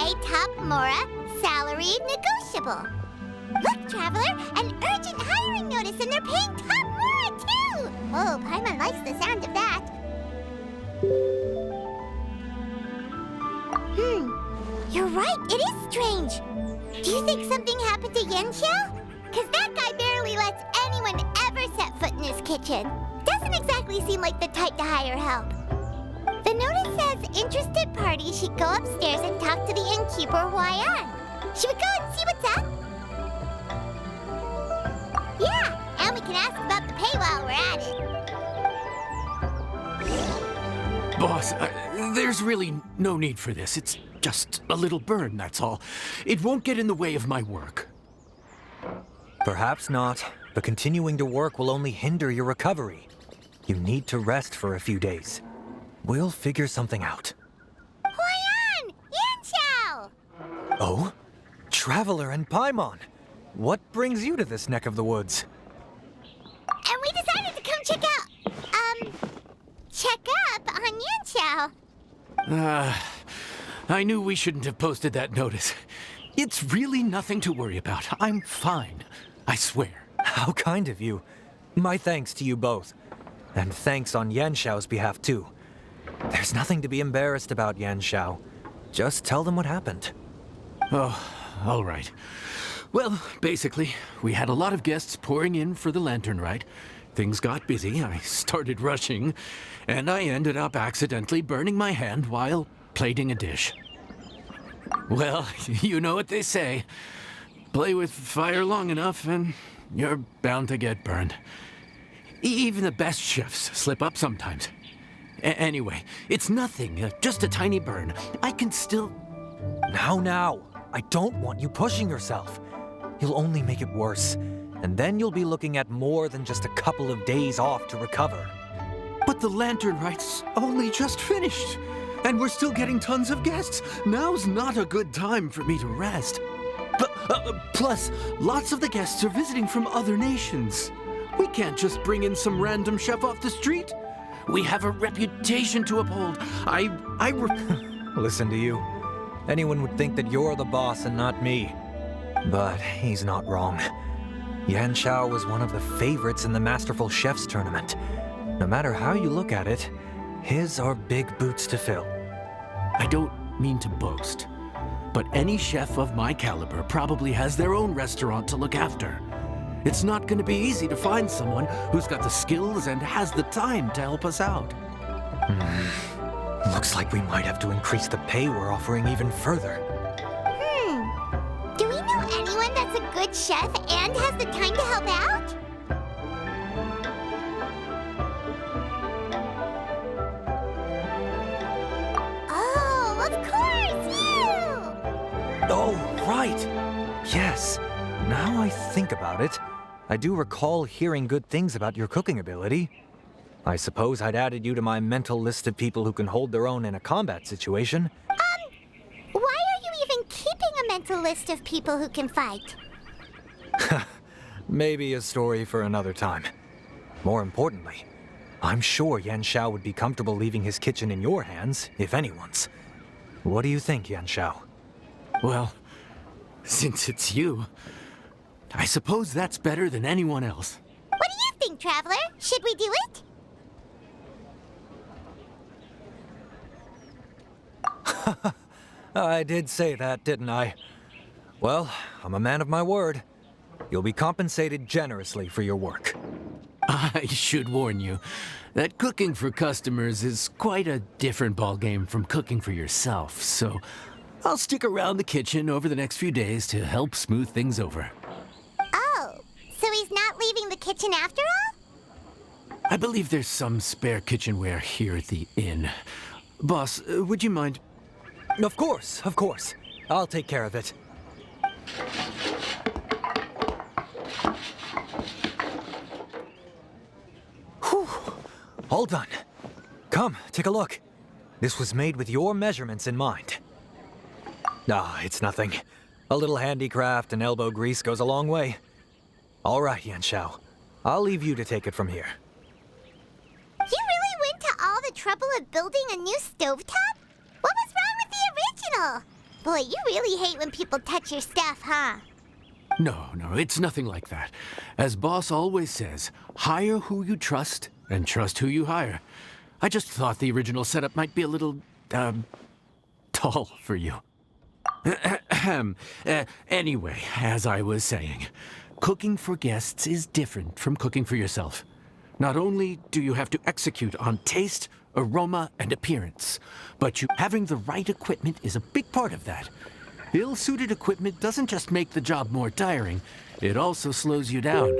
Pay top Mora, salary negotiable. Look, Traveler, an urgent hiring notice and they're paying top Mora too! Oh, Paimon likes the sound of that. You're right, it is strange. Do you think something happened to Yanxiao? Because that guy barely lets anyone ever set foot in his kitchen. Doesn't exactly seem like the type to hire help. The notice says interested parties should go upstairs and talk to the innkeeper Huayan. Should we go and see what's up? Yeah, and we can ask about the pay while we're at it. Boss, there's really no need for this. It's just a little burn, that's all. It won't get in the way of my work. Perhaps not, but continuing to work will only hinder your recovery. You need to rest for a few days. We'll figure something out. Huayan! Yanxiao! Oh? Traveler and Paimon! What brings you to this neck of the woods? And we decided to come check up on Yanxiao. I knew we shouldn't have posted that notice. It's really nothing to worry about. I'm fine. I swear. How kind of you. My thanks to you both. And thanks on Yanxiao's behalf, too. There's nothing to be embarrassed about, Yanxiao. Just tell them what happened. Oh, all right. Well, basically, we had a lot of guests pouring in for the lantern ride. Things got busy, I started rushing, and I ended up accidentally burning my hand while plating a dish. Well, you know what they say. Play with fire long enough and you're bound to get burned. Even the best chefs slip up sometimes. Anyway, it's nothing, just a tiny burn. I can still... Now, I don't want you pushing yourself. You'll only make it worse, and then you'll be looking at more than just a couple of days off to recover. But the lantern ride's only just finished, and we're still getting tons of guests. Now's not a good time for me to rest. Plus, lots of the guests are visiting from other nations. We can't just bring in some random chef off the street. We have a reputation to uphold. Listen to you. Anyone would think that you're the boss and not me. But he's not wrong. Yanxiao was one of the favorites in the Masterful Chefs tournament. No matter how you look at it, his are big boots to fill. I don't mean to boast, but any chef of my caliber probably has their own restaurant to look after. It's not going to be easy to find someone who's got the skills and has the time to help us out. Looks like we might have to increase the pay we're offering even further. Do we know anyone that's a good chef and has the time to help out? Oh, of course, you! Oh, right! Yes. Now I think about it, I do recall hearing good things about your cooking ability. I suppose I'd added you to my mental list of people who can hold their own in a combat situation. Why are you even keeping a mental list of people who can fight? Maybe a story for another time. More importantly, I'm sure Yanxiao would be comfortable leaving his kitchen in your hands, if anyone's. What do you think, Yanxiao? Well, since it's you, I suppose that's better than anyone else. What do you think, Traveler? Should we do it? I did say that, didn't I? Well, I'm a man of my word. You'll be compensated generously for your work. I should warn you that cooking for customers is quite a different ballgame from cooking for yourself, so I'll stick around the kitchen over the next few days to help smooth things over. Oh, so he's not leaving the kitchen after all? I believe there's some spare kitchenware here at the inn. Boss, would you mind? Of course, of course. I'll take care of it. Whew. All done. Come, take a look. This was made with your measurements in mind. It's nothing. A little handicraft and elbow grease goes a long way. All right, Yanxiao. I'll leave you to take it from here. You really went to all the trouble of building a new stovetop? What was wrong with the original? Boy, you really hate when people touch your stuff, huh? No, it's nothing like that. As boss always says, hire who you trust and trust who you hire. I just thought the original setup might be a little, tall for you. Anyway, as I was saying, cooking for guests is different from cooking for yourself. Not only do you have to execute on taste, aroma, and appearance, but having the right equipment is a big part of that. Ill-suited equipment doesn't just make the job more tiring, it also slows you down.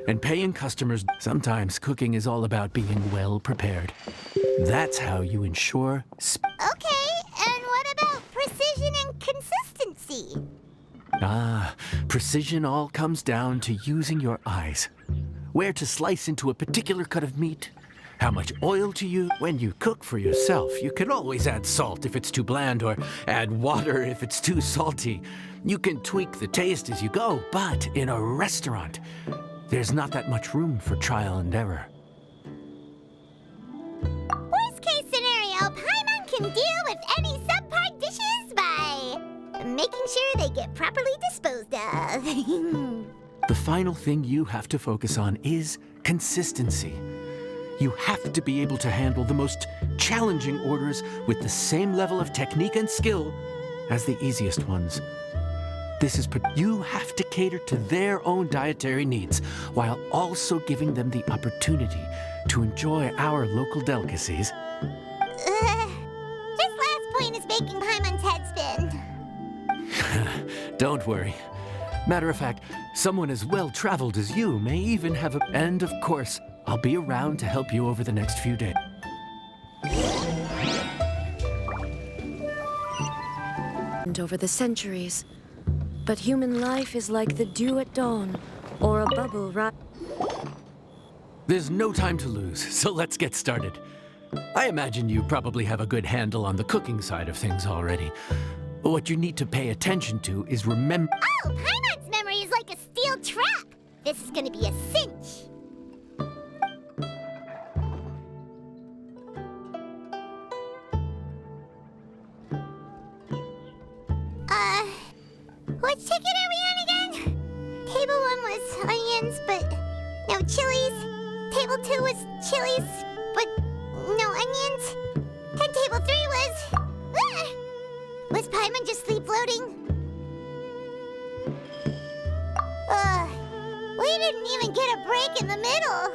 And paying customers, sometimes cooking is all about being well prepared. That's how you ensure Okay, and what about precision and consistency? Precision all comes down to using your eyes. Where to slice into a particular cut of meat, how much oil to use. When you cook for yourself, you can always add salt if it's too bland or add water if it's too salty. You can tweak the taste as you go, but in a restaurant, there's not that much room for trial and error. Worst case scenario, Paimon can deal with any subpar dishes by making sure they get properly disposed of. The final thing you have to focus on is consistency. You have to be able to handle the most challenging orders with the same level of technique and skill as the easiest ones. You have to cater to their own dietary needs while also giving them the opportunity to enjoy our local delicacies. This last point is making Paimon's head spin. Don't worry. Matter of fact, someone as well-traveled as you may even have a... And of course, I'll be around to help you over the next few days. And over the centuries. But human life is like the dew at dawn, or a bubble There's no time to lose, so let's get started. I imagine you probably have a good handle on the cooking side of things already. What you need to pay attention to is remember... Oh, Paimon's memory is like a steel trap. This is gonna be a cinch. Which ticket are we on again? Table 1 was onions, but no chilies. Table 2 was chilies, but no onions. And table 3 was... Was Paimon just sleep-floating? We didn't even get a break in the middle.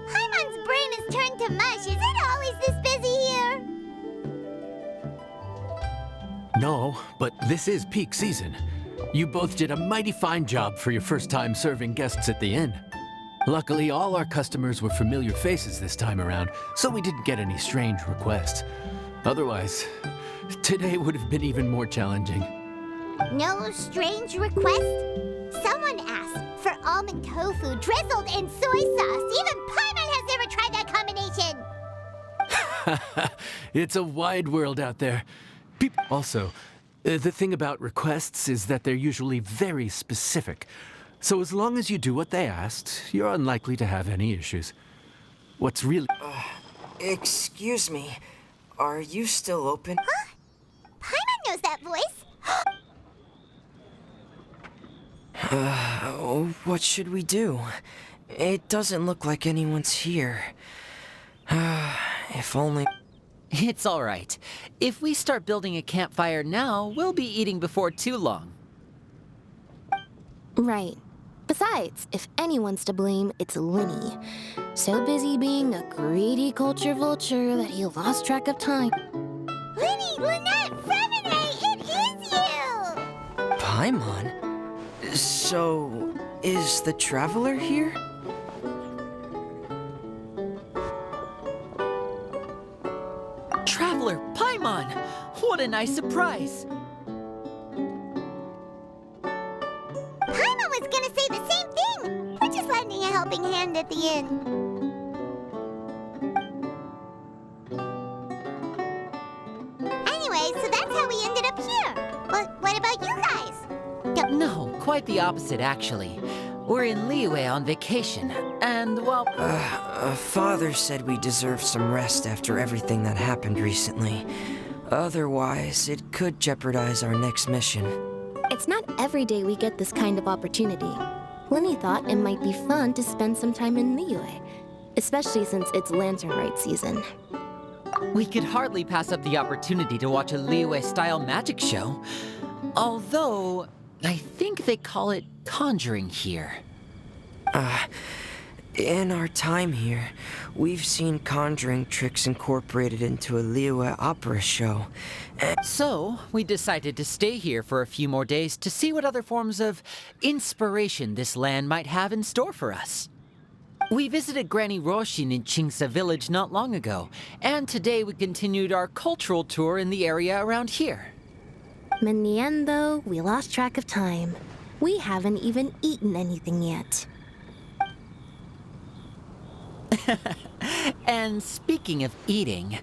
Paimon's brain is turned to mush. Is it always this busy here? No, but this is peak season. You both did a mighty fine job for your first time serving guests at the inn. Luckily, all our customers were familiar faces this time around, so we didn't get any strange requests. Otherwise, today would have been even more challenging. No strange request? Someone asked for almond tofu drizzled in soy sauce. Even Paimon has never tried that combination. It's a wide world out there. Also, the thing about requests is that they're usually very specific. So as long as you do what they asked, you're unlikely to have any issues. What's really... Excuse me. Are you still open? Huh? Paimon knows that voice. What should we do? It doesn't look like anyone's here. If only... It's all right. If we start building a campfire now, we'll be eating before too long. Right. Besides, if anyone's to blame, it's Lini. So busy being a greedy culture vulture that he lost track of time. Lini, Lynette, Fremine, it is you! Paimon? So, is the Traveler here? Traveler Paimon! What a nice surprise! Paimon was gonna say the same thing! We're just lending a helping hand at the inn. Anyway, so that's how we ended up here. But what about you guys? No, quite the opposite, actually. We're in Liyue on vacation, and, well... Father said we deserve some rest after everything that happened recently. Otherwise, it could jeopardize our next mission. It's not every day we get this kind of opportunity. Lenny thought it might be fun to spend some time in Liyue, especially since it's Lantern Rite season. We could hardly pass up the opportunity to watch a Liyue-style magic show. Although, I think they call it conjuring here. In our time here, we've seen conjuring tricks incorporated into a Liyue opera show. So, we decided to stay here for a few more days to see what other forms of inspiration this land might have in store for us. We visited Granny Roshin in Chingsa village not long ago, and today we continued our cultural tour in the area around here. In the end, though, we lost track of time. We haven't even eaten anything yet. And speaking of eating,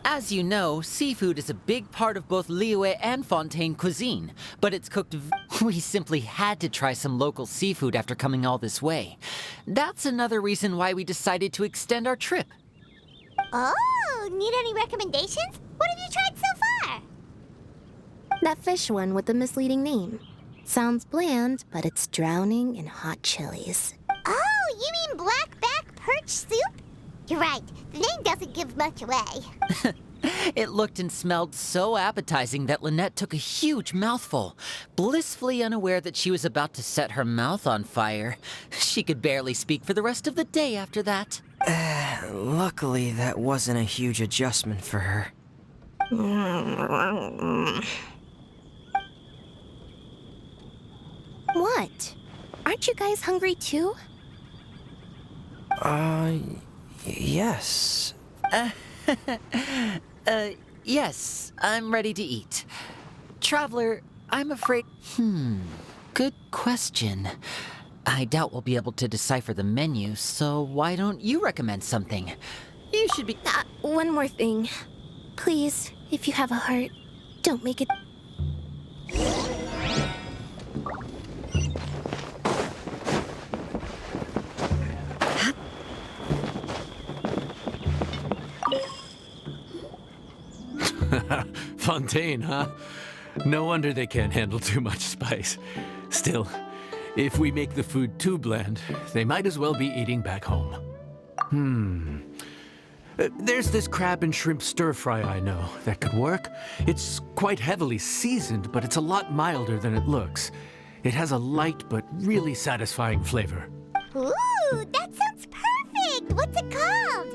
as you know, seafood is a big part of both Liyue and Fontaine cuisine, but it's cooked we simply had to try some local seafood after coming all this way. That's another reason why we decided to extend our trip. Oh, need any recommendations? What have you tried so far? That fish one with the misleading name. Sounds bland, but it's drowning in hot chilies. Oh, you mean blackback perch soup? You're right, the name doesn't give much away. It looked and smelled so appetizing that Lynette took a huge mouthful, blissfully unaware that she was about to set her mouth on fire. She could barely speak for the rest of the day after that. Luckily, that wasn't a huge adjustment for her. What? Aren't you guys hungry too? Yes. Yes, I'm ready to eat. Traveler, I'm afraid... good question. I doubt we'll be able to decipher the menu, so why don't you recommend something? You should be... One more thing. Please, if you have a heart, don't make it... Fontaine, huh? No wonder they can't handle too much spice. Still, if we make the food too bland, they might as well be eating back home. There's this crab and shrimp stir-fry I know that could work. It's quite heavily seasoned, but it's a lot milder than it looks. It has a light but really satisfying flavor. Ooh, that sounds perfect! What's it called?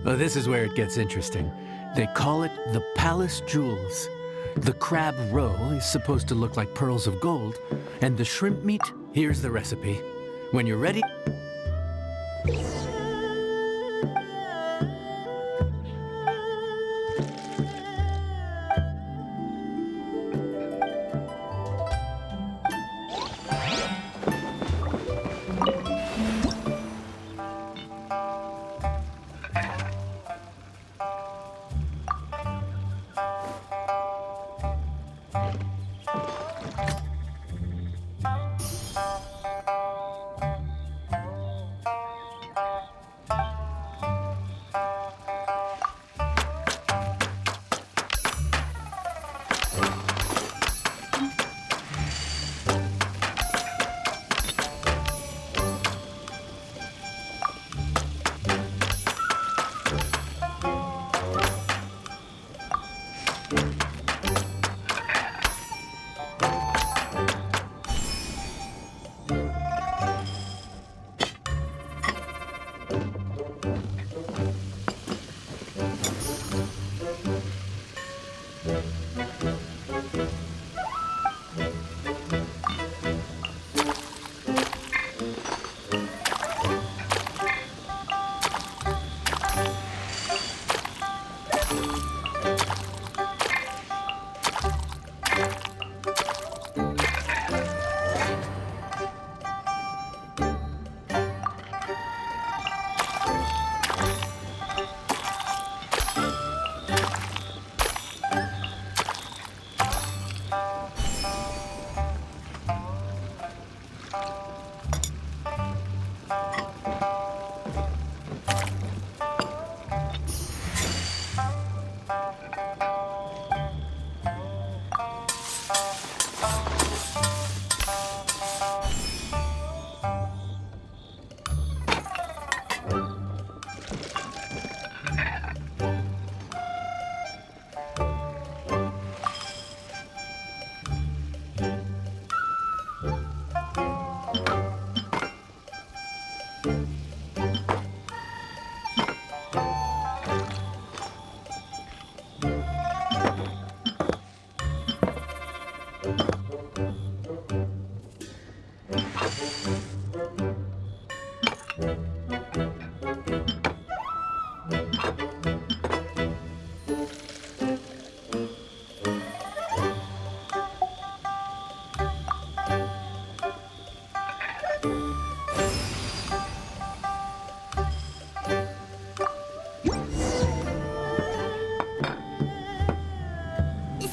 Well, this is where it gets interesting. They call it the Palace Jewels. The crab roe is supposed to look like pearls of gold, and the shrimp meat, here's the recipe. When you're ready...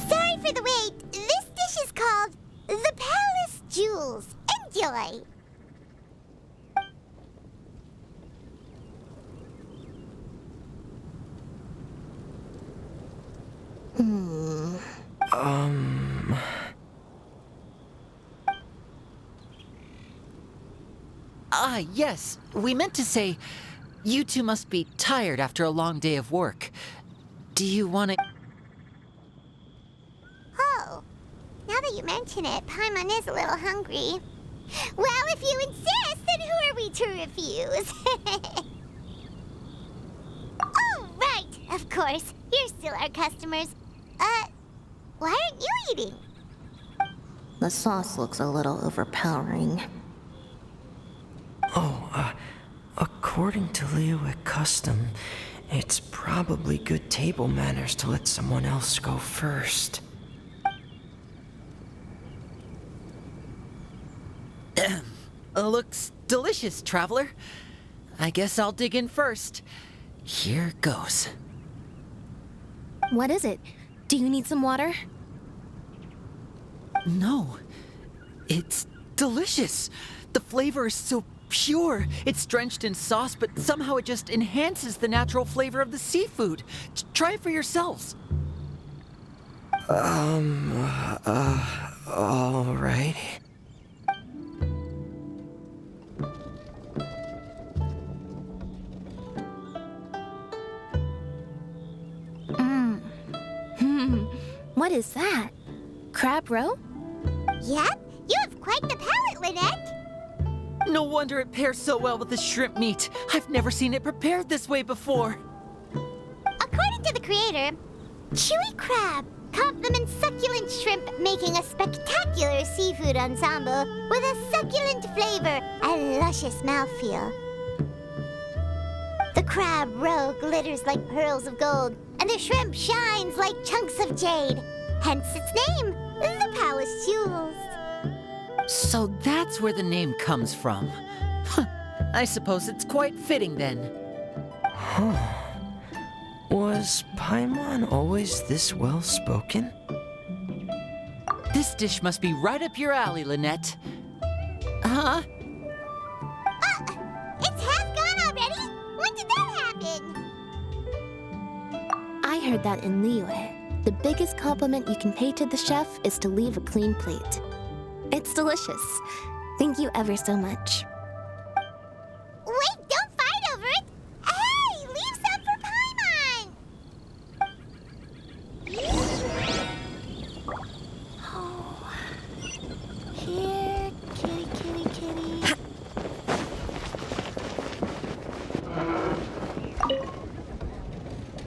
Sorry for the wait. This dish is called the Palace Jewels. Enjoy. Ah, yes. We meant to say, you two must be tired after a long day of work. Do you want to... Oh, now that you mention it, Paimon is a little hungry. Well, if you insist, then who are we to refuse? Oh, right, of course. You're still our customers. Why aren't you eating? The sauce looks a little overpowering. According to Liyue custom, it's probably good table manners to let someone else go first. Looks delicious, traveler. I guess I'll dig in first. Here goes. What is it? Do you need some water? No. It's delicious. The flavor is so pure. It's drenched in sauce, but somehow it just enhances the natural flavor of the seafood. Try it for yourselves. All right. What is that? Crab roe? Yep, you have quite the palate, Lynette. No wonder it pairs so well with the shrimp meat. I've never seen it prepared this way before. According to the creator, chewy crab complements succulent shrimp, making a spectacular seafood ensemble with a succulent flavor and luscious mouthfeel. The crab roe glitters like pearls of gold, and the shrimp shines like chunks of jade. Hence its name, the Palace Jewels. So that's where the name comes from. Huh. I suppose it's quite fitting then. Was Paimon always this well-spoken? This dish must be right up your alley, Lynette. Huh? It's half gone already? When did that happen? I heard that in Liyue, the biggest compliment you can pay to the chef is to leave a clean plate. It's delicious. Thank you ever so much. Wait, don't fight over it! Hey, leave some for Paimon! Oh. Here, kitty, kitty, kitty.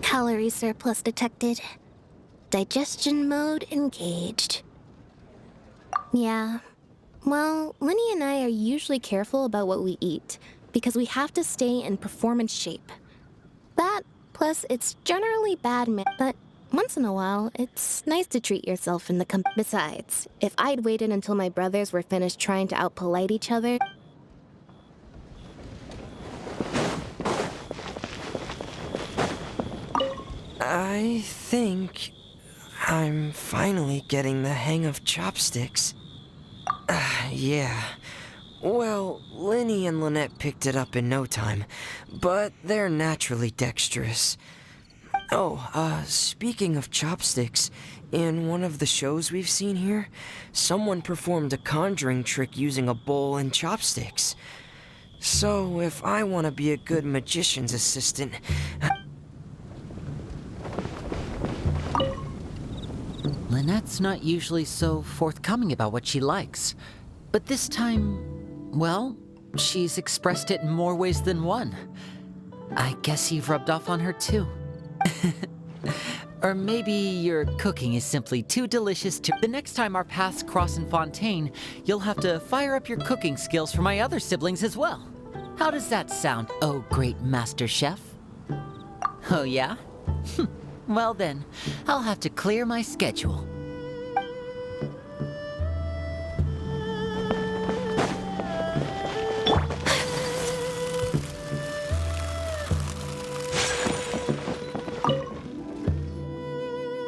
Calorie surplus detected. Digestion mode engaged. Yeah. Well, Lini and I are usually careful about what we eat, because we have to stay in performance shape. That, plus it's generally bad but once in a while, it's nice to treat yourself in the Besides, if I'd waited until my brothers were finished trying to out-polite each other... I think I'm finally getting the hang of chopsticks. Yeah. Well, Lini and Lynette picked it up in no time, but they're naturally dexterous. Oh, speaking of chopsticks, in one of the shows we've seen here, someone performed a conjuring trick using a bowl and chopsticks. So, if I want to be a good magician's assistant... Lynette's not usually so forthcoming about what she likes. But this time, well, she's expressed it in more ways than one. I guess you've rubbed off on her too. Or maybe your cooking is simply too delicious to... The next time our paths cross in Fontaine, you'll have to fire up your cooking skills for my other siblings as well. How does that sound, oh great master chef? Oh yeah? Well then, I'll have to clear my schedule.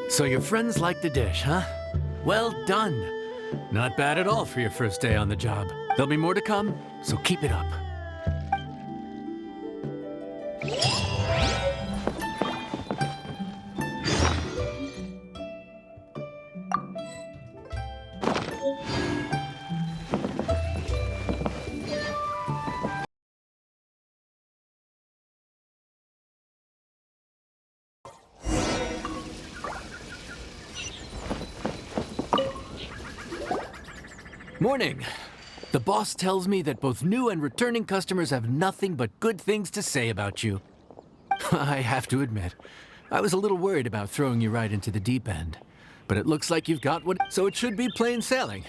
So your friends like the dish, huh? Well done. Not bad at all for your first day on the job. There'll be more to come, so keep it up. Morning. The boss tells me that both new and returning customers have nothing but good things to say about you. I have to admit, I was a little worried about throwing you right into the deep end. But it looks like you've got what, so it should be plain sailing.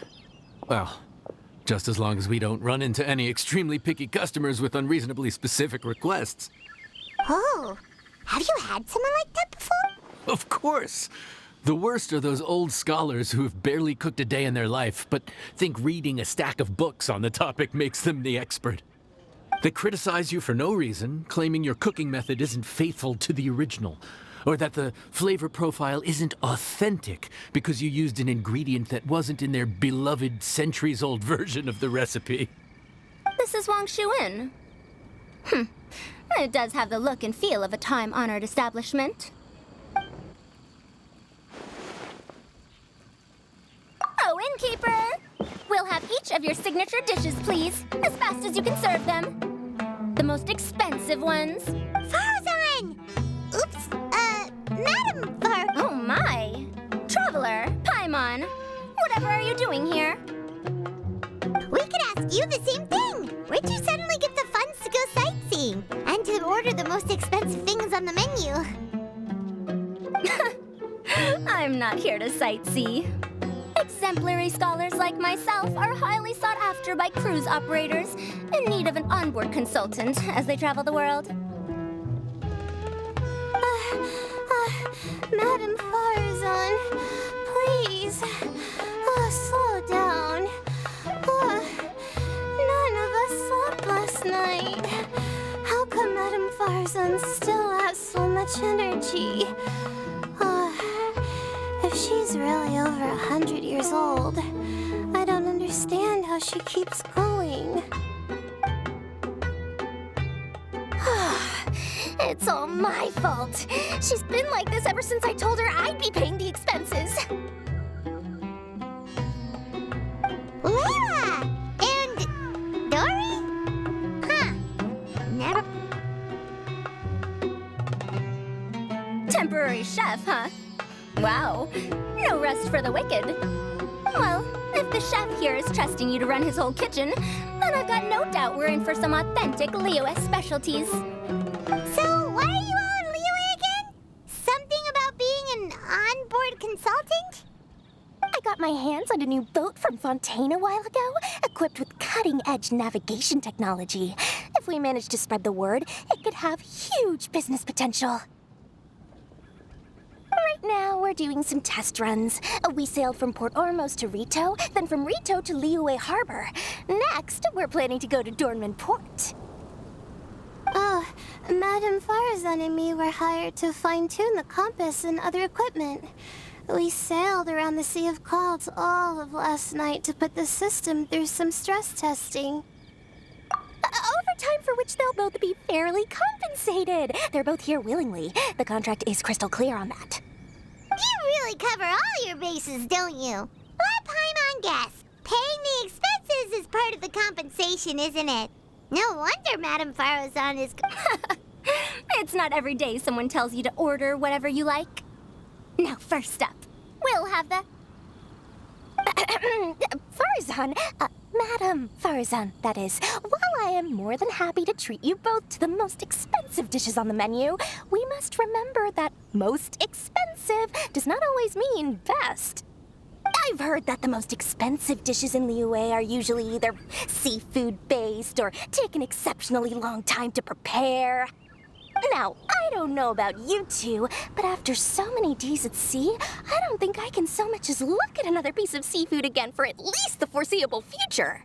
Well, just as long as we don't run into any extremely picky customers with unreasonably specific requests. Oh, have you had someone like that before? Of course. The worst are those old scholars who have barely cooked a day in their life, but think reading a stack of books on the topic makes them the expert. They criticize you for no reason, claiming your cooking method isn't faithful to the original, or that the flavor profile isn't authentic because you used an ingredient that wasn't in their beloved centuries-old version of the recipe. This is Wang Shuin. It does have the look and feel of a time-honored establishment. Oh, innkeeper! We'll have each of your signature dishes, please, as fast as you can serve them. The most expensive ones. Faruzan! Oops, Madam Far... Oh my! Traveler, Paimon, whatever are you doing here? We could ask you the same thing! Where'd you suddenly get the funds to go sightseeing? And to order the most expensive things on the menu? I'm not here to sightsee. Exemplary scholars like myself are highly sought after by cruise operators in need of an onboard consultant as they travel the world. Madam Faruzan, please, slow down. None of us slept last night. How come Madam Farzan still has so much energy? If she's really over 100 years old, I don't understand how she keeps going. It's all my fault. She's been like this ever since I told her I'd be paying the expenses. Layla! And... Dori? Huh. Never... Temporary chef, huh? Wow. No rest for the wicked. Well, if the chef here is trusting you to run his whole kitchen, then I've got no doubt we're in for some authentic Liyue specialties. So, why are you all in Liyue again? Something about being an onboard consultant? I got my hands on a new boat from Fontaine a while ago, equipped with cutting-edge navigation technology. If we manage to spread the word, it could have huge business potential. Right now, we're doing some test runs. We sailed from Port Ormos to Rito, then from Rito to Liyue Harbor. Next, we're planning to go to Dornman Port. Oh, Madame Farzan and me were hired to fine-tune the compass and other equipment. We sailed around the Sea of Clouds all of last night to put the system through some stress testing. Overtime for which they'll both be fairly compensated. They're both here willingly. The contract is crystal clear on that. You really cover all your bases, don't you? Let Paimon guess. Paying the expenses is part of the compensation, isn't it? No wonder Madame Faruzan is... It's not every day someone tells you to order whatever you like. Now, first up, we'll have the... Farzan, Madam Faruzan, that is. While I am more than happy to treat you both to the most expensive dishes on the menu, we must remember that most expensive does not always mean best. I've heard that the most expensive dishes in Liyue are usually either seafood-based or take an exceptionally long time to prepare. Now, I don't know about you two, but after so many days at sea, I don't think I can so much as look at another piece of seafood again for at least the foreseeable future.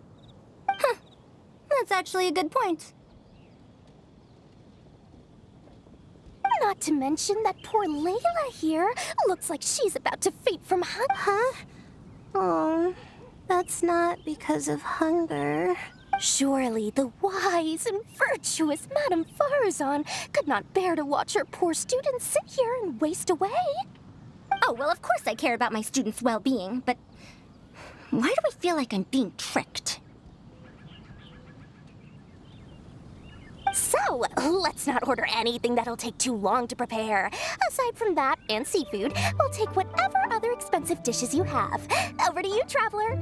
Huh. That's actually a good point. Not to mention that poor Layla here looks like she's about to faint from hunger. Huh? Oh, that's not because of hunger. Surely the wise and virtuous Madame Faruzan could not bear to watch her poor students sit here and waste away. Oh, well, of course I care about my students' well-being, but why do I feel like I'm being tricked? So, let's not order anything that'll take too long to prepare. Aside from that and seafood, we'll take whatever other expensive dishes you have. Over to you, traveler.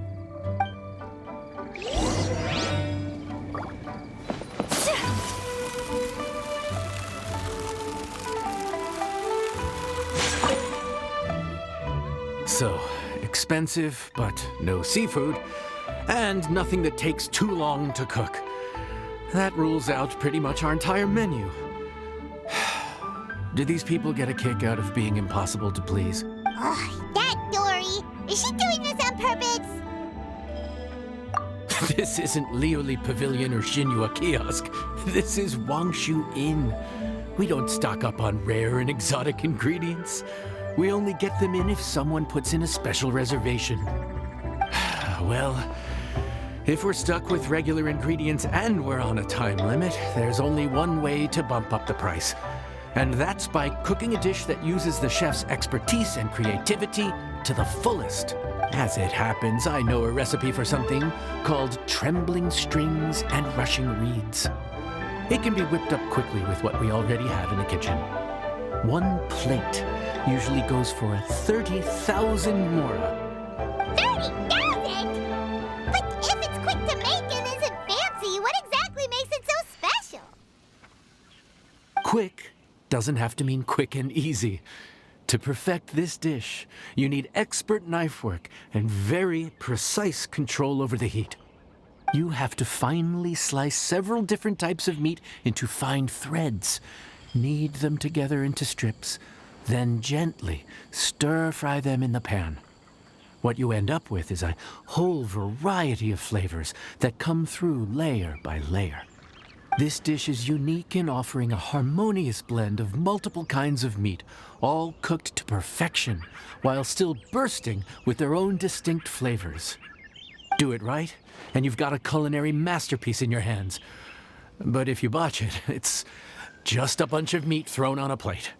So, expensive, but no seafood, and nothing that takes too long to cook. That rules out pretty much our entire menu. Do these people get a kick out of being impossible to please? Ugh, that Dory! Is she doing this on purpose? This isn't Lioli Pavilion or Shinua Kiosk. This is Wangshu Inn. We don't stock up on rare and exotic ingredients. We only get them in if someone puts in a special reservation. Well, if we're stuck with regular ingredients and we're on a time limit, there's only one way to bump up the price. And that's by cooking a dish that uses the chef's expertise and creativity to the fullest. As it happens, I know a recipe for something called trembling strings and rushing reeds. It can be whipped up quickly with what we already have in the kitchen. One plate usually goes for 30,000 mora. 30,000? But if it's quick to make and isn't fancy, what exactly makes it so special? Quick doesn't have to mean quick and easy. To perfect this dish, you need expert knife work and very precise control over the heat. You have to finely slice several different types of meat into fine threads, knead them together into strips, then gently stir-fry them in the pan. What you end up with is a whole variety of flavors that come through layer by layer. This dish is unique in offering a harmonious blend of multiple kinds of meat, all cooked to perfection, while still bursting with their own distinct flavors. Do it right, and you've got a culinary masterpiece in your hands. But if you botch it, it's just a bunch of meat thrown on a plate.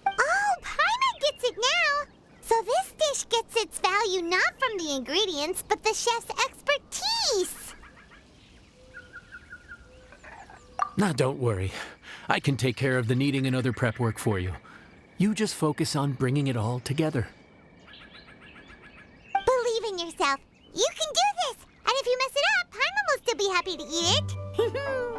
Oh, Paimon gets it now! So this dish gets its value not from the ingredients, but the chef's expertise! Now, don't worry. I can take care of the kneading and other prep work for you. You just focus on bringing it all together. Believe in yourself. You can do this! And if you mess it up, Paimon will still be happy to eat it.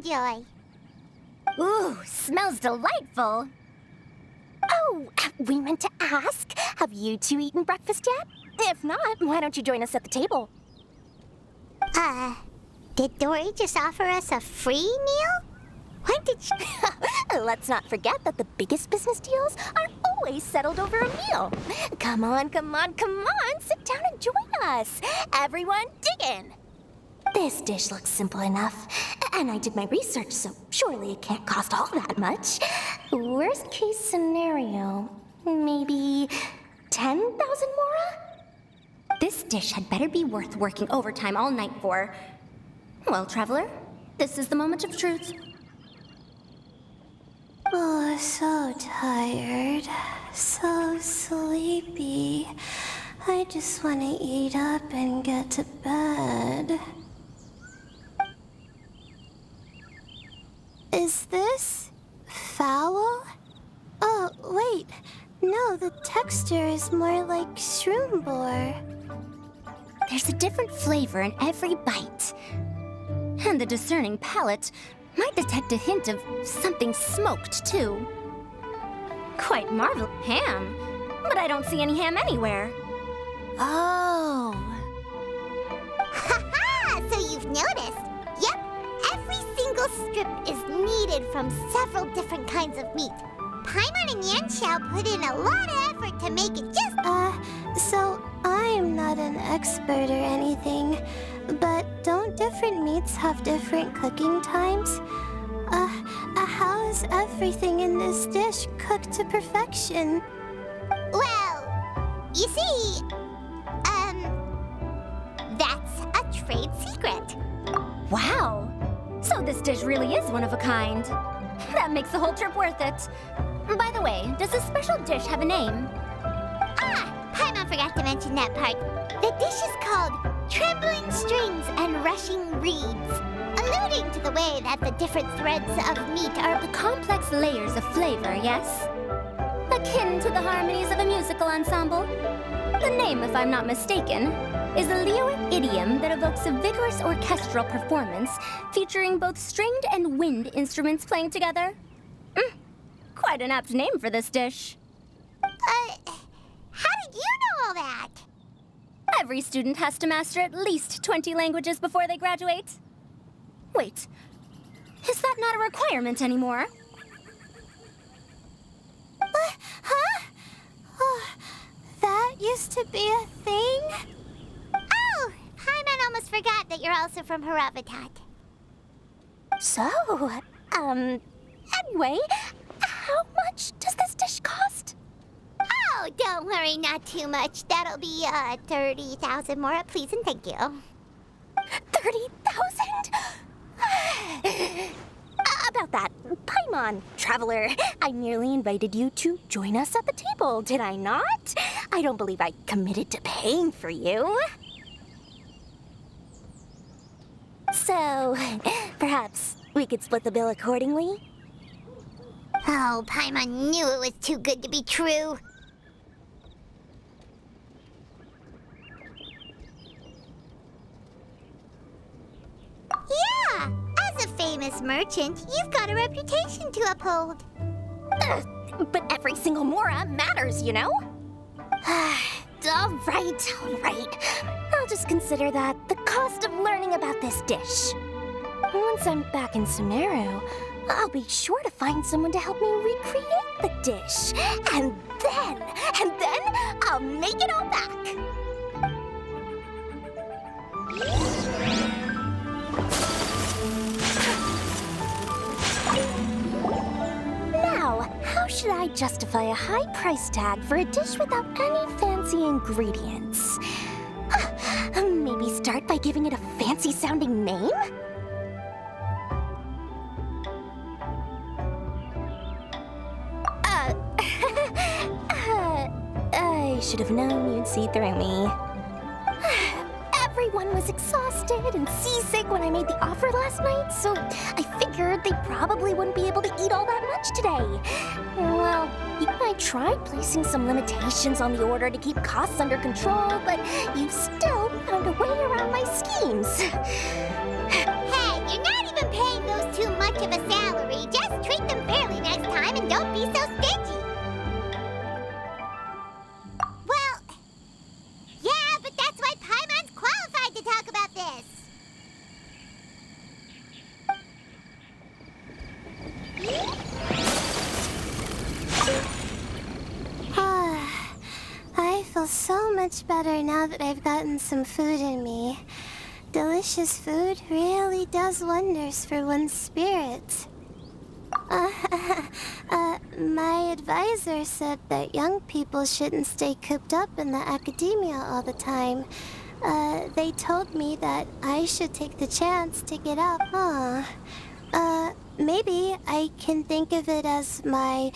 enjoy. Ooh, smells delightful. Oh, we meant to ask, have you two eaten breakfast yet? If not, why don't you join us at the table? Did Dory just offer us a free meal? When did she... Let's not forget that the biggest business deals are always settled over a meal. Come on, come on, come on, sit down and join us. Everyone, dig in. This dish looks simple enough, and I did my research, so surely it can't cost all that much. Worst case scenario, maybe 10,000 mora? This dish had better be worth working overtime all night for. Well, traveler, this is the moment of truth. Oh, so tired. So sleepy. I just want to eat up and get to bed. Is this foul? Oh, wait. No, the texture is more like shroom boar. There's a different flavor in every bite. And the discerning palate might detect a hint of something smoked, too. Quite marvelous ham, but I don't see any ham anywhere. Oh. Ha-ha! So you've noticed. Yep, every single strip is kneaded from several different kinds of meat. Paimon and Yanxiao put in a lot of effort to make it just... So I'm not an expert or anything, but don't different meats have different cooking times? How is everything in this dish cooked to perfection? Well, you see, that's a trade secret. Wow! So this dish really is one of a kind. That makes the whole trip worth it. By the way, does this special dish have a name? Paimon forgot to mention that part. The dish is called Trembling Strings and Rushing Reeds, alluding to the way that the different threads of meat are... The complex layers of flavor, yes? Akin to the harmonies of a musical ensemble? The name, if I'm not mistaken, is a lyric idiom that evokes a vigorous orchestral performance featuring both stringed and wind instruments playing together. Quite an apt name for this dish. How did you know all that? Every student has to master at least 20 languages before they graduate. Wait, is that not a requirement anymore? Huh? Oh, that used to be a thing? Oh, Paimon almost forgot that you're also from Haravatat. So, anyway, how much does this dish cost? Oh, don't worry, not too much. That'll be, 30,000 mora, please and thank you. 30,000? About that, Paimon, traveler, I merely invited you to join us at the table, did I not? I don't believe I committed to paying for you. So, perhaps we could split the bill accordingly? Oh, Paimon knew it was too good to be true. Yeah, as a famous merchant, you've got a reputation to uphold. But every single mora matters, you know? All right. I'll just consider that the cost of learning about this dish. Once I'm back in Sumeru, I'll be sure to find someone to help me recreate the dish. And then I'll make it all back. Now, how should I justify a high price tag for a dish without any fancy ingredients? Maybe start by giving it a fancy-sounding name? I should have known you'd see through me. Everyone was exhausted and seasick when I made the offer last night, so I figured they probably wouldn't be able to eat all that much today. Well, I tried placing some limitations on the order to keep costs under control, but you still found a way around my schemes. Hey, you're not even paying those two much much of a salary. Just treat them fairly next time and don't be so stingy. Well, yeah, but that's why Paimon's qualified to talk about this. I feel so much better now that I've gotten some food in me. Delicious food really does wonders for one's spirit. My advisor said that young people shouldn't stay cooped up in the academia all the time. They told me that I should take the chance to get up, maybe I can think of it as my...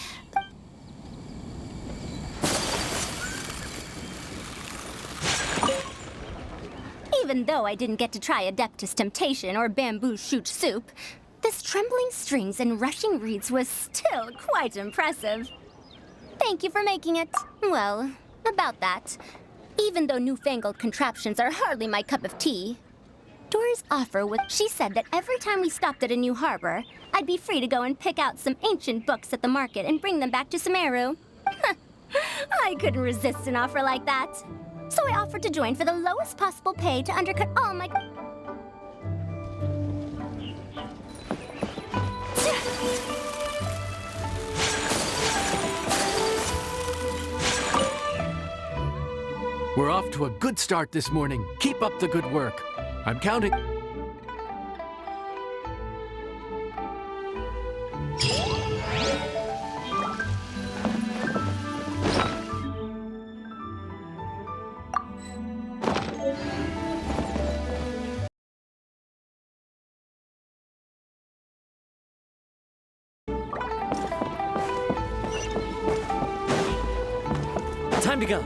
Even though I didn't get to try Adeptus Temptation or Bamboo Shoot Soup, this trembling strings and rushing reeds was still quite impressive. Thank you for making it, well, about that. Even though newfangled contraptions are hardly my cup of tea. Dori's offer was, she said that every time we stopped at a new harbor, I'd be free to go and pick out some ancient books at the market and bring them back to Sumeru. I couldn't resist an offer like that. So I offered to join for the lowest possible pay to undercut all my... We're off to a good start this morning. Keep up the good work. I'm counting. Time to go.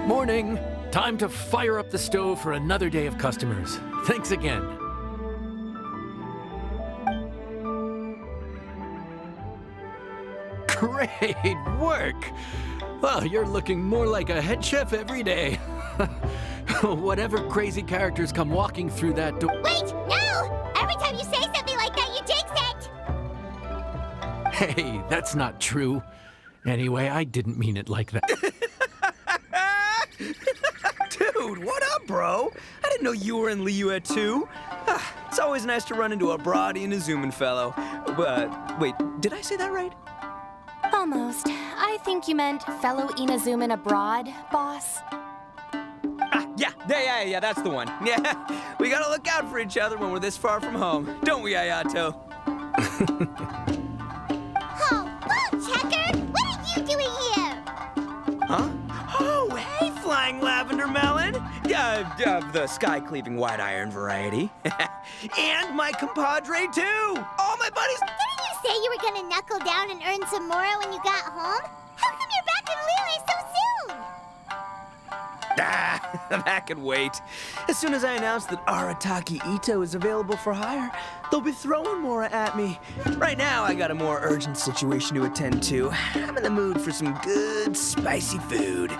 Morning. Time to fire up the stove for another day of customers. Thanks again. Great work! Well, you're looking more like a head chef every day. Whatever crazy characters come walking through that door... Wait, no! Every time you say something like that, you jinx it! Hey, that's not true. Anyway, I didn't mean it like that. Dude, what up, bro? I didn't know you were in Liyue too. It's always nice to run into a Brody and a Zoomin fellow. Wait, did I say that right? Almost. I think you meant fellow Inazuman abroad, boss. Yeah, that's the one. Yeah, we gotta look out for each other when we're this far from home, don't we, Ayato? Oh, whoa, Checker! What are you doing here? Huh? Oh, hey, Flying Lavender Melon! The sky-cleaving white iron variety. And my compadre, too! All my buddies... Didn't you say you were gonna knuckle down and earn some more when you got home? How come you're back in Liyue so soon? That can wait. As soon as I announce that Arataki Ito is available for hire, they'll be throwing Mora at me. Right now, I got a more urgent situation to attend to. I'm in the mood for some good, spicy food.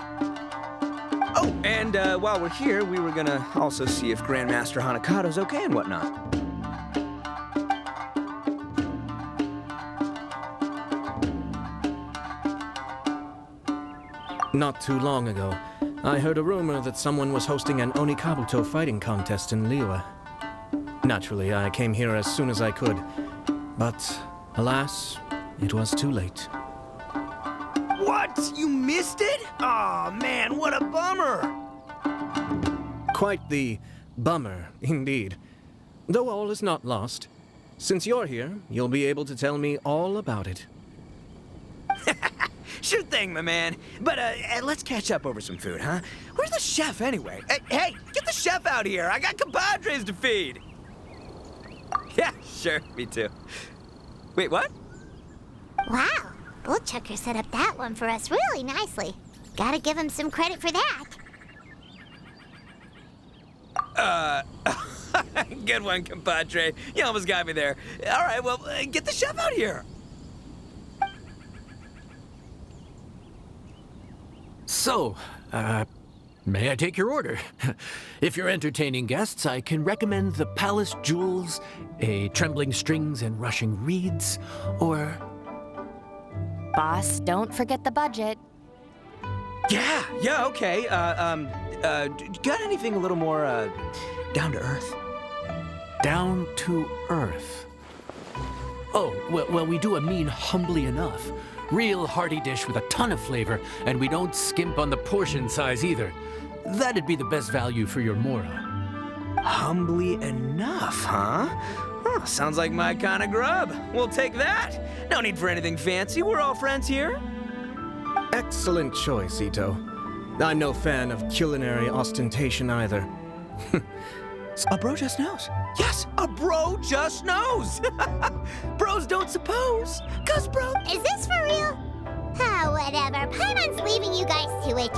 Oh, and while we're here, we were gonna also see if Grandmaster Hanakado's okay and whatnot. Not too long ago, I heard a rumor that someone was hosting an Onikabuto fighting contest in Liyue. Naturally, I came here as soon as I could, but alas, it was too late. What? You missed it? Aw, man, what a bummer! Quite the bummer, indeed. Though all is not lost. Since you're here, you'll be able to tell me all about it. Sure thing, my man. But let's catch up over some food, huh? Where's the chef, anyway? Hey, get the chef out here. I got compadres to feed. Yeah, sure, me too. Wait, what? Wow, Bullchucker set up that one for us really nicely. Gotta give him some credit for that. Good one, compadre. You almost got me there. All right, well, get the chef out here. So, May I take your order? If you're entertaining guests, I can recommend the palace jewels, a trembling strings and rushing reeds, or... Boss, don't forget the budget. Yeah, okay. Got anything a little more, down to earth? Down to earth. Oh, well, we do a mean humbly enough. Real hearty dish with a ton of flavor, and we don't skimp on the portion size either. That'd be the best value for your mora. Humbly enough, huh? Sounds like my kind of grub. We'll take that. No need for anything fancy. We're all friends here. Excellent choice, Itto. I'm no fan of culinary ostentation either. A bro just knows. Yes, a bro just knows. Bros don't suppose. 'Cause bro... Is this for real? Ah, whatever. Paimon's leaving you guys to it.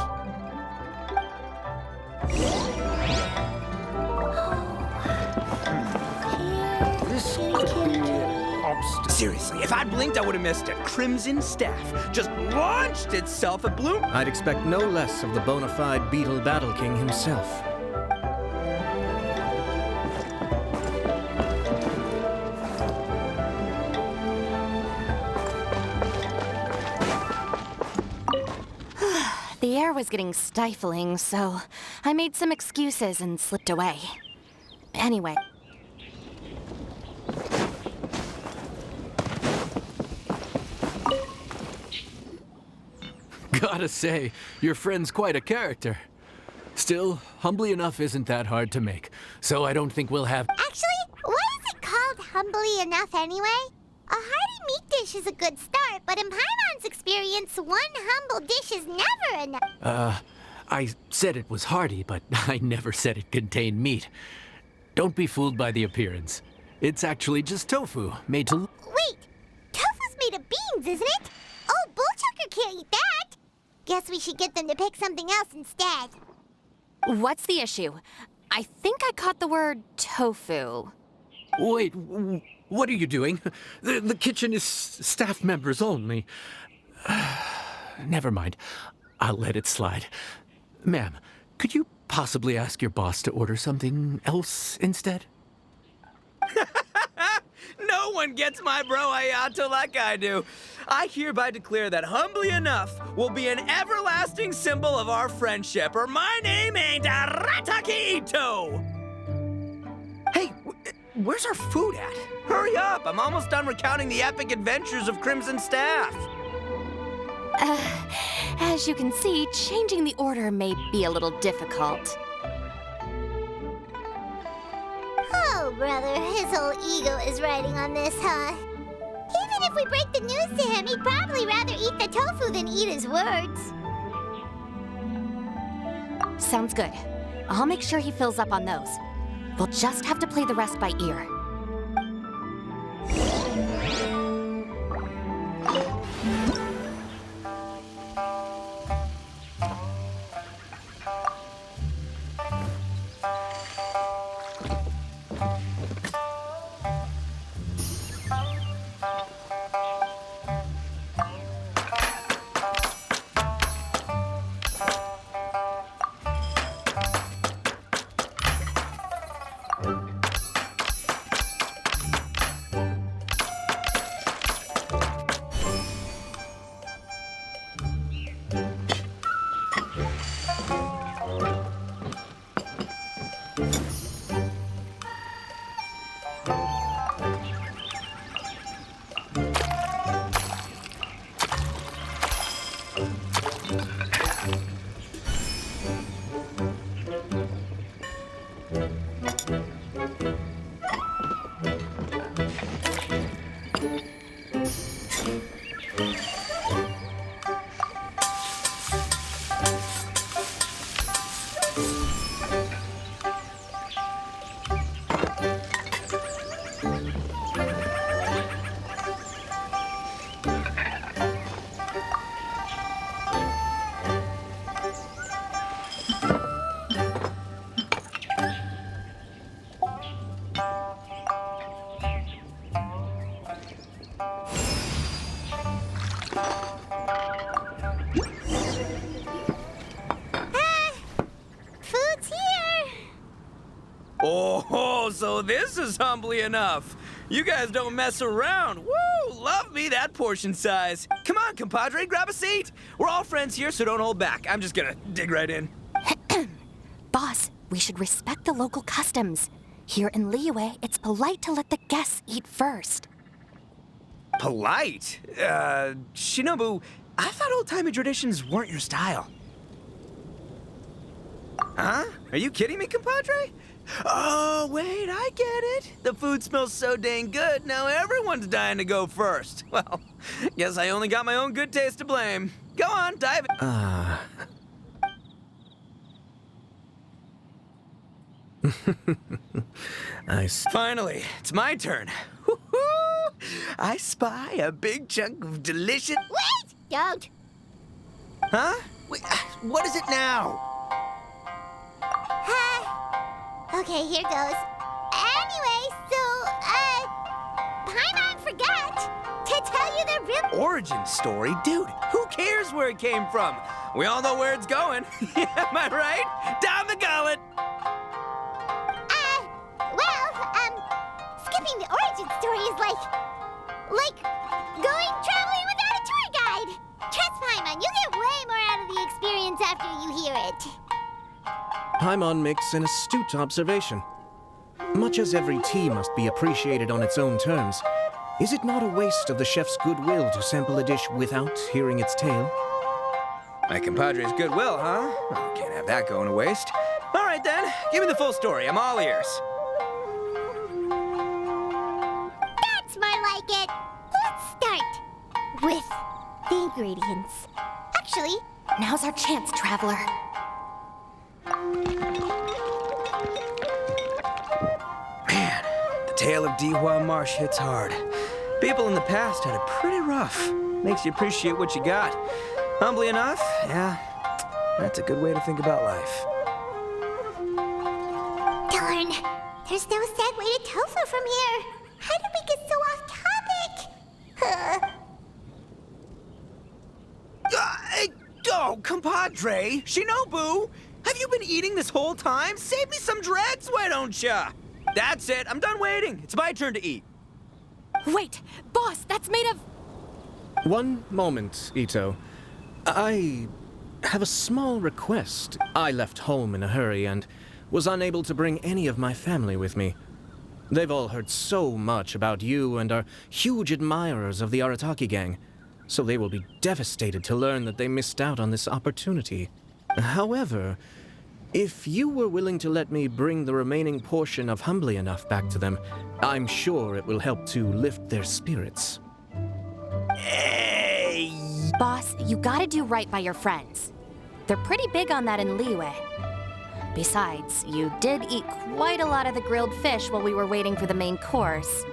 Seriously, if I'd blinked, I would have missed it. Crimson Staff just launched itself at Bloom. I'd expect no less of the bona fide Beetle Battle King himself. The air was getting stifling, so I made some excuses and slipped away. Anyway. Gotta say, your friend's quite a character. Still, humbly enough isn't that hard to make, so I don't think we'll have... Actually, why is it called humbly enough anyway? A hearty meat dish is a good start, but in Paimon's experience, one humble dish is never enough. I said it was hearty, but I never said it contained meat. Don't be fooled by the appearance. It's actually just tofu, made to... Wait! Tofu's made of beans, isn't it? Oh, Bullchucker can't eat that! Guess we should get them to pick something else instead. What's the issue? I think I caught the word tofu. Wait, what are you doing? The kitchen is staff members only. Never mind. I'll let it slide. Ma'am, could you possibly ask your boss to order something else instead? No one gets my bro aято like I do. I hereby declare that humbly enough will be an everlasting symbol of our friendship, or my name ain't Arataki Ito. Hey, where's our food at? Hurry up, I'm almost done recounting the epic adventures of Crimson Staff. As you can see, changing the order may be a little difficult. Oh, brother, his whole ego is riding on this, huh? Even if we break the news to him, he'd probably rather eat the tofu than eat his words. Sounds good. I'll make sure he fills up on those. We'll just have to play the rest by ear. Oh, so this is humbly enough. You guys don't mess around. Woo! Love me that portion size. Come on, compadre, grab a seat. We're all friends here, so don't hold back. I'm just gonna dig right in. Boss, we should respect the local customs. Here in Liyue, it's polite to let the guests eat first. Polite? Shinobu, I thought old-timey traditions weren't your style. Huh? Are you kidding me, compadre? Oh, wait, I get it. The food smells so dang good, now everyone's dying to go first. Well, guess I only got my own good taste to blame. Go on, dive in. Finally, it's my turn. Woo-hoo! I spy a big chunk of delicious... Wait! Don't. Huh? Wait, what is it now? Okay, here goes. Anyway, so, Paimon forgot to tell you the real Origin story? Dude, who cares where it came from? We all know where it's going. Am I right? Down the gullet! Skipping the origin story is like going traveling without a tour guide. Trust Paimon, you get way more out of the experience after you hear it. Paimon makes an astute observation. Much as every tea must be appreciated on its own terms, is it not a waste of the chef's goodwill to sample a dish without hearing its tale? My compadre's goodwill, huh? Oh, can't have that going to waste. All right then, give me the full story. I'm all ears. That's more like it. Let's start with the ingredients. Actually, Now's our chance, traveler. Man, the tale of Dihua Marsh hits hard. People in the past had it pretty rough. Makes you appreciate what you got. Humbly enough, yeah, that's a good way to think about life. darn. The's no segue to tofu from here. How did we get so off topic? Oh, compadre, Shinobu, have you been eating this whole time? Save me some dregs, why don't ya? That's it, I'm done waiting. It's my turn to eat. Wait, boss, that's made of... One moment, Itto. I have a small request. I left home in a hurry and was unable to bring any of my family with me. They've all heard so much about you and are huge admirers of the Arataki gang, so they will be devastated to learn that they missed out on this opportunity. However, if you were willing to let me bring the remaining portion of Humbly Enough back to them, I'm sure it will help to lift their spirits. Hey! Boss, you gotta do right by your friends. They're pretty big on that in Liyue. Besides, you did eat quite a lot of the grilled fish while we were waiting for the main course,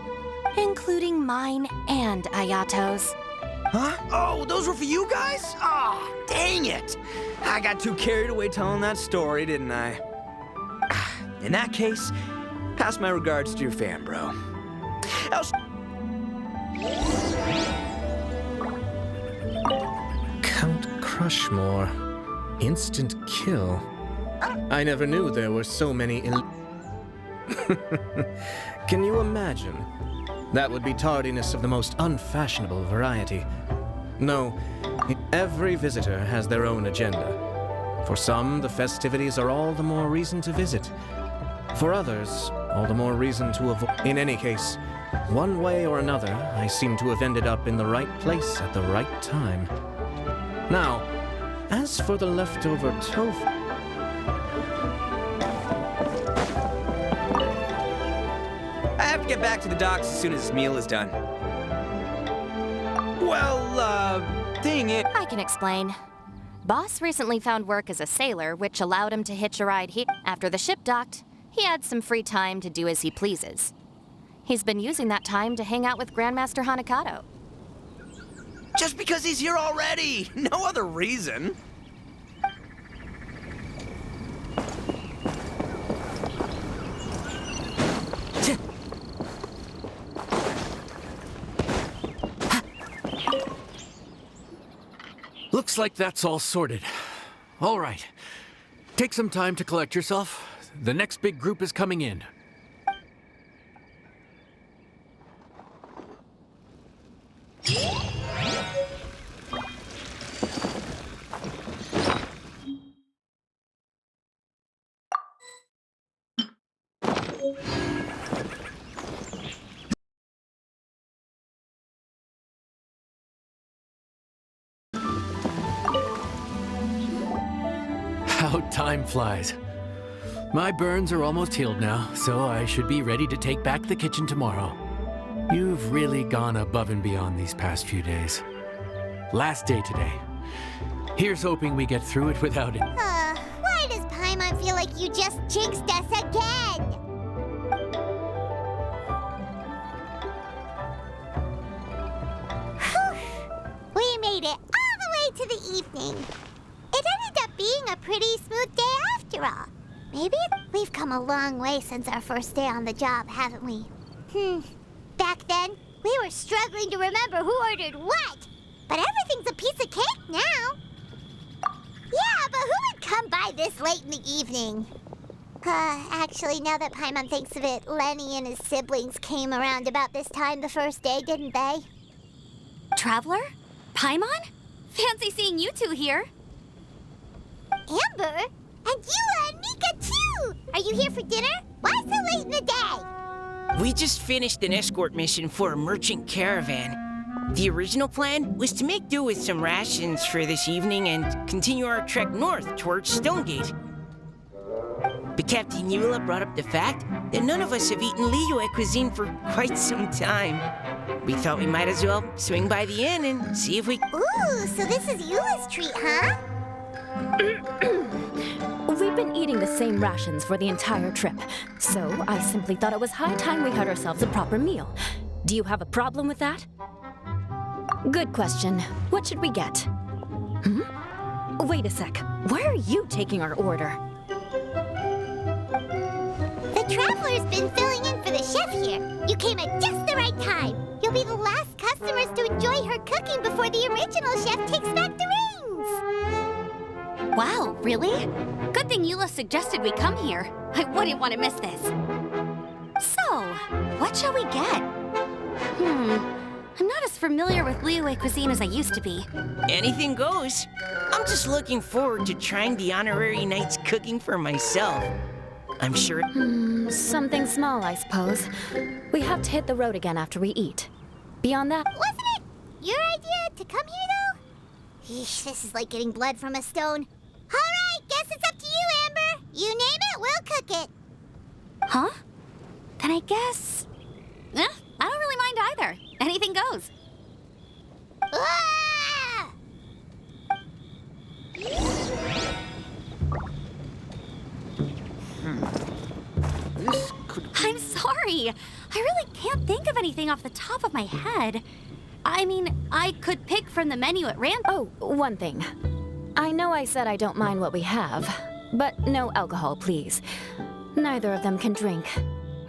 including mine and Ayato's. Huh? Oh, those were for you guys? Ah, dang it! I got too carried away telling that story, didn't I? In that case, pass my regards to your fan, bro. Count Crushmore. Instant kill. I never knew there were so many Can you imagine? That would be tardiness of the most unfashionable variety. No, every visitor has their own agenda. For some, the festivities are all the more reason to visit. For others, all the more reason to avoid. In any case, one way or another, I seem to have ended up in the right place at the right time. Now, as for the leftover tofu... I have to get back to the docks as soon as this meal is done. Well, thing is... I can explain. Boss recently found work as a sailor, which allowed him to hitch a ride here. After the ship docked, he had some free time to do as he pleases. He's been using that time to hang out with Grandmaster Hanakato. Just because he's here already! No other reason! Looks like that's all sorted. All right. Take some time to collect yourself. The next big group is coming in. How time flies. My burns are almost healed now, so I should be ready to take back the kitchen tomorrow. You've really gone above and beyond these past few days. Last day today. Here's hoping we get through it without it. Why does Paimon feel like you just jinxed us again? Whew. We made it all the way to the evening. It ended up being a pretty smooth day after all. Maybe we've come a long way since our first day on the job, haven't we? Back then, we were struggling to remember who ordered what. But everything's a piece of cake now. Yeah, but who would come by this late in the evening? Actually, now that Paimon thinks of it, Lenny and his siblings came around about this time the first day, didn't they? Traveler? Paimon? Fancy seeing you two here. Amber? And you and Mika too! Are you here for dinner? Why so late in the day? We just finished an escort mission for a merchant caravan. The original plan was to make do with some rations for this evening and continue our trek north towards Stonegate. But Captain Eula brought up the fact that none of us have eaten Liyue cuisine for quite some time. We thought we might as well swing by the inn and see if we... Ooh, so this is Eula's treat, huh? We've been eating the same rations for the entire trip, so I simply thought it was high time we had ourselves a proper meal. Do you have a problem with that? Good question. What should we get? Wait a sec. Why are you taking our order? The Traveler's been filling in for the chef here. You came at just the right time. You'll be the last customers to enjoy her cooking before the original chef takes back the reins. Wow, really? Good thing Eula suggested we come here. I wouldn't want to miss this. So, what shall we get? I'm not as familiar with Liyue cuisine as I used to be. Anything goes. I'm just looking forward to trying the honorary knight's cooking for myself. I'm sure... Something small, I suppose. We have to hit the road again after we eat. Beyond that... Wasn't it your idea to come here, though? Eesh, this is like getting blood from a stone. All right, guess it's up to you, Amber. You name it, we'll cook it. Huh? Then I guess... I don't really mind either. Anything goes. Ah! I'm sorry. I really can't think of anything off the top of my head. I mean, I could pick from the menu at random. Oh, one thing. I know I said I don't mind what we have, but no alcohol, please. Neither of them can drink.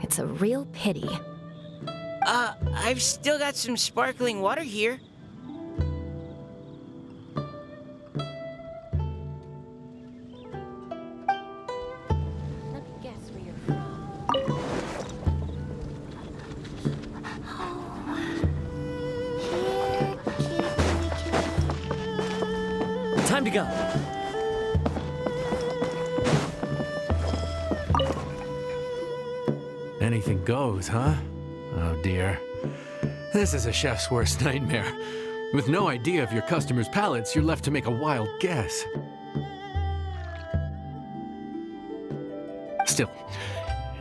It's a real pity. I've still got some sparkling water here. Let me guess where you're from. Time to go. Anything goes, huh? Oh dear. This is a chef's worst nightmare. With no idea of your customers' palates, you're left to make a wild guess. Still,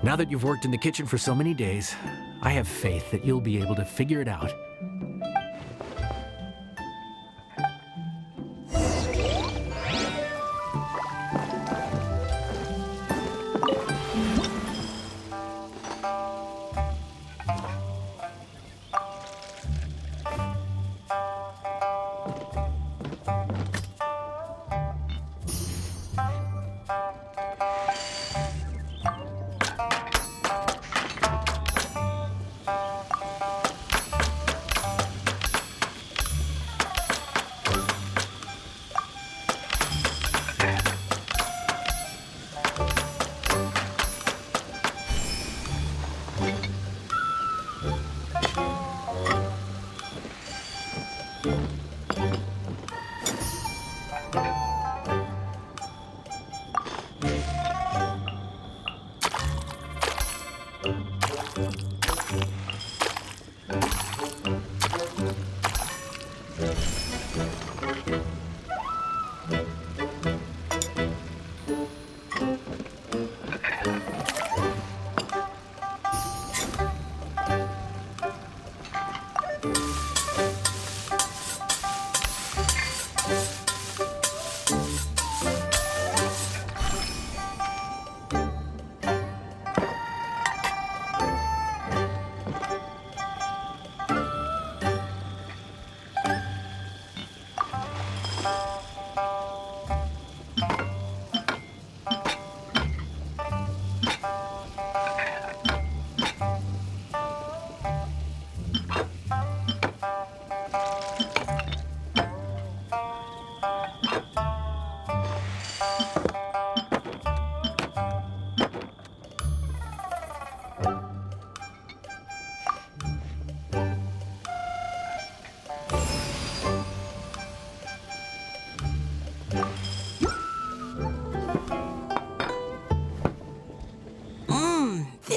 now that you've worked in the kitchen for so many days, I have faith that you'll be able to figure it out.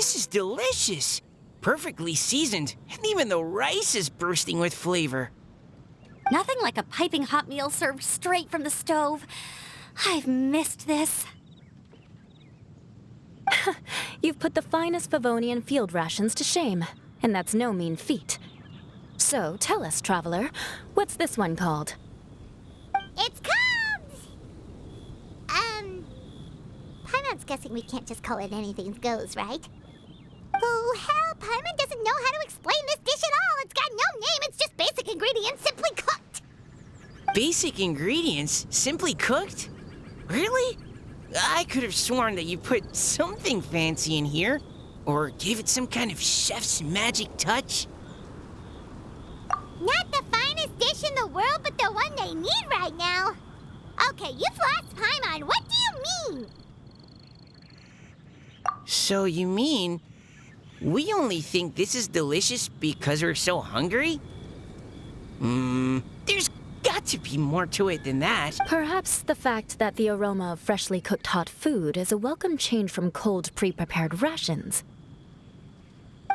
This is delicious. Perfectly seasoned, and even the rice is bursting with flavor. Nothing like a piping hot meal served straight from the stove. I've missed this. You've put the finest Favonian field rations to shame, and that's no mean feat. So, tell us, traveler, what's this one called? It's called... Paimon's guessing we can't just call it anything goes, right? Oh, hell, Paimon doesn't know how to explain this dish at all. It's got no name, it's just basic ingredients simply cooked. Basic ingredients? Simply cooked? Really? I could have sworn that you put something fancy in here, or gave it some kind of chef's magic touch. Not the finest dish in the world, but the one they need right now. Okay, you've lost Paimon. What do you mean? So you mean we only think this is delicious because we're so hungry? There's got to be more to it than that. Perhaps the fact that the aroma of freshly cooked hot food is a welcome change from cold, pre-prepared rations.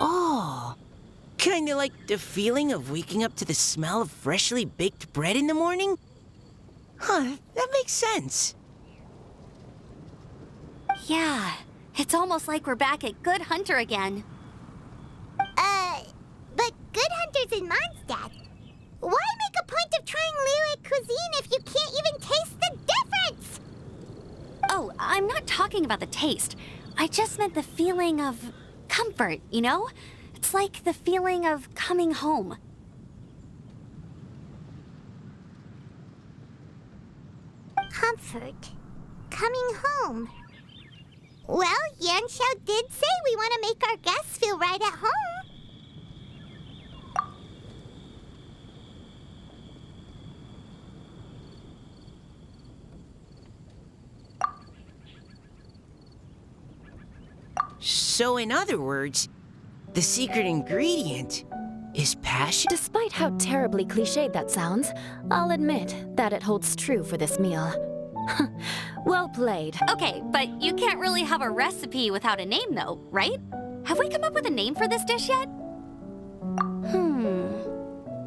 Oh, kinda like the feeling of waking up to the smell of freshly baked bread in the morning? Huh, that makes sense. Yeah, it's almost like we're back at Good Hunter again. But Good Hunter's in Mondstadt. Why make a point of trying Liyue cuisine if you can't even taste the difference? Oh, I'm not talking about the taste. I just meant the feeling of comfort, you know? It's like the feeling of coming home. Comfort. Coming home. Well, Yanxiao did say we want to make our guests feel right at home. So in other words, the secret ingredient is passion? Despite how terribly cliched that sounds, I'll admit that it holds true for this meal. Well played. Okay, but you can't really have a recipe without a name though, right? Have we come up with a name for this dish yet?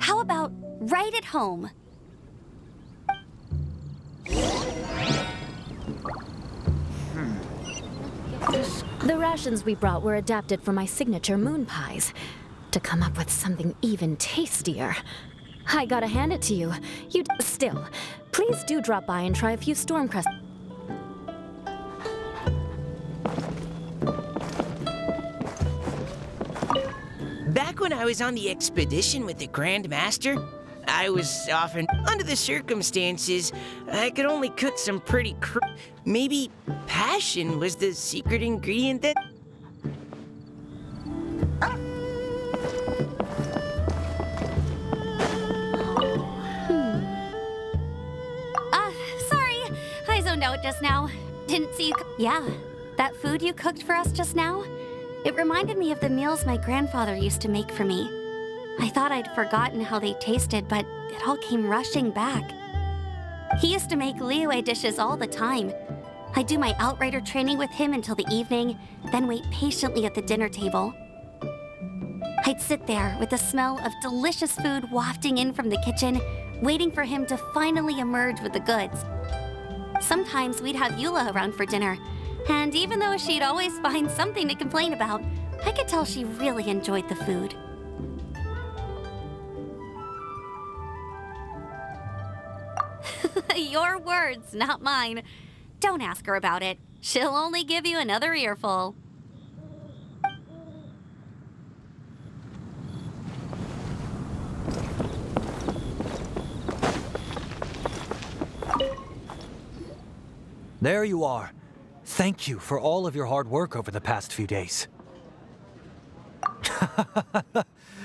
How about right at home? The rations we brought were adapted for my signature moon pies. To come up with something even tastier, I gotta hand it to you. Still, please do drop by and try a few Stormcrest. Back when I was on the expedition with the Grand Master, I was often, under the circumstances, I could only cook some pretty Maybe passion was the secret ingredient that... Sorry. I zoned out just now. Didn't see you Yeah, that food you cooked for us just now? It reminded me of the meals my grandfather used to make for me. I thought I'd forgotten how they tasted, but it all came rushing back. He used to make Liyue dishes all the time. I'd do my outrider training with him until the evening, then wait patiently at the dinner table. I'd sit there with the smell of delicious food wafting in from the kitchen, waiting for him to finally emerge with the goods. Sometimes we'd have Eula around for dinner, and even though she'd always find something to complain about, I could tell she really enjoyed the food. Your words, not mine. Don't ask her about it. She'll only give you another earful. There you are. Thank you for all of your hard work over the past few days.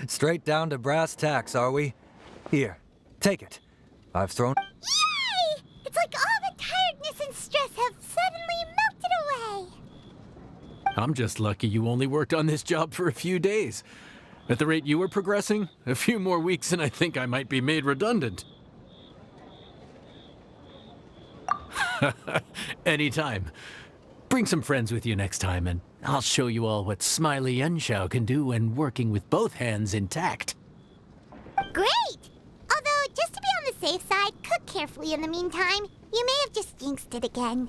Straight down to brass tacks, are we? Here, take it. I've thrown... Yay! It's like all the tiredness and stress have suddenly melted away. I'm just lucky you only worked on this job for a few days. At the rate you were progressing, a few more weeks and I think I might be made redundant. Anytime. Bring some friends with you next time, and I'll show you all what Smiley Yenshao can do when working with both hands intact. Great! Although, just to be on the safe side, cook carefully in the meantime. You may have just jinxed it again.